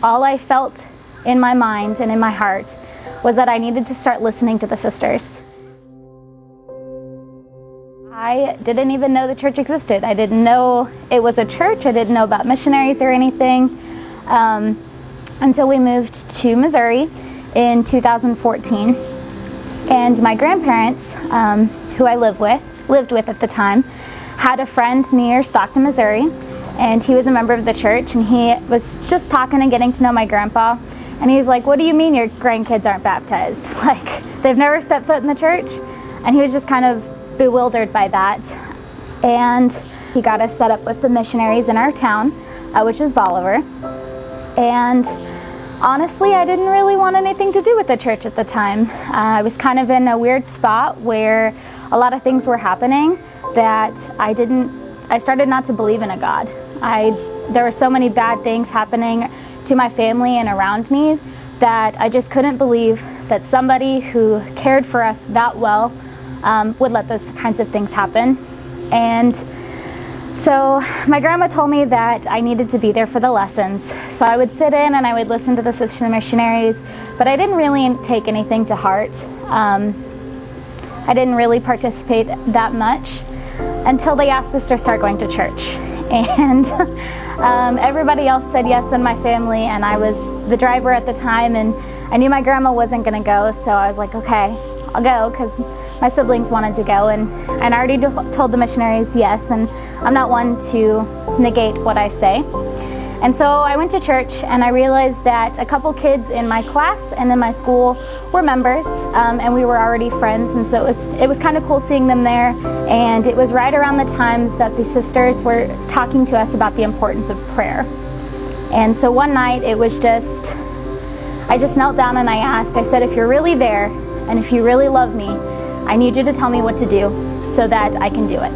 all I felt in my mind and in my heart was that I needed to start listening to the sisters. I didn't even know the church existed. I didn't know it was a church. I didn't know about missionaries or anything until we moved to Missouri in 2014. And my grandparents, who I lived with at the time, had a friend near Stockton, Missouri, and he was a member of the church, and he was just talking and getting to know my grandpa, and he's like, "What do you mean your grandkids aren't baptized? Like, they've never stepped foot in the church?" And he was just kind of bewildered by that. And he got us set up with the missionaries in our town, which was Bolivar. And honestly, I didn't really want anything to do with the church at the time. I was kind of in a weird spot where a lot of things were happening that I started not to believe in a God. There were so many bad things happening to my family and around me that I just couldn't believe that somebody who cared for us that well would let those kinds of things happen. And so my grandma told me that I needed to be there for the lessons. So I would sit in and I would listen to the sister missionaries, but I didn't really take anything to heart. I didn't really participate that much until they asked us to start going to church. And everybody else said yes in my family, and I was the driver at the time, and I knew my grandma wasn't going to go, so I was like, okay, I'll go, because my siblings wanted to go, and I already told the missionaries yes, and I'm not one to negate what I say. And so I went to church, and I realized that a couple kids in my class and in my school were members, and we were already friends, and so it was kind of cool seeing them there. And it was right around the time that the sisters were talking to us about the importance of prayer. And so one night I just knelt down and I said, if you're really there, and if you really love me, I need you to tell me what to do so that I can do it.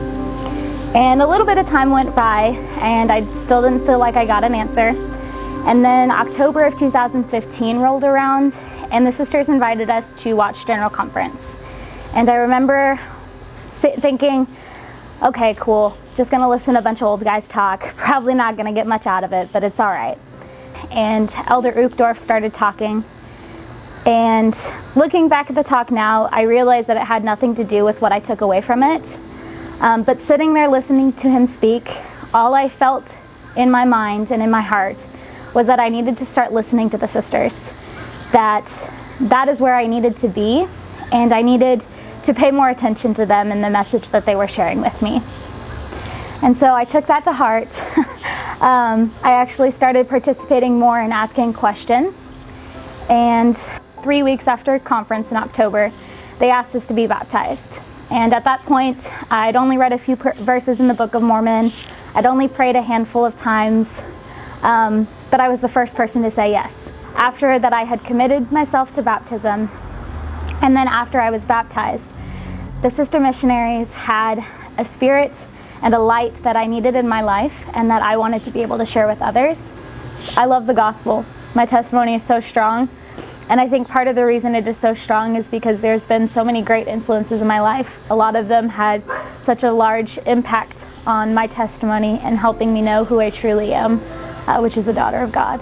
And a little bit of time went by, and I still didn't feel like I got an answer. And then October of 2015 rolled around, and the sisters invited us to watch General Conference. And I remember thinking, okay, cool, just gonna listen to a bunch of old guys talk. Probably not gonna get much out of it, but it's all right. And Elder Uchtdorf started talking. And looking back at the talk now, I realized that it had nothing to do with what I took away from it. But sitting there listening to him speak, all I felt in my mind and in my heart was that I needed to start listening to the sisters. That is where I needed to be, and I needed to pay more attention to them and the message that they were sharing with me. And so I took that to heart. I actually started participating more in asking questions. And 3 weeks after conference in October, they asked us to be baptized. And at that point, I'd only read a few verses in the Book of Mormon. I'd only prayed a handful of times, but I was the first person to say yes. After that, I had committed myself to baptism, and then after I was baptized, the sister missionaries had a spirit and a light that I needed in my life and that I wanted to be able to share with others. I love the gospel. My testimony is so strong. And I think part of the reason it is so strong is because there's been so many great influences in my life. A lot of them had such a large impact on my testimony and helping me know who I truly am, which is a daughter of God.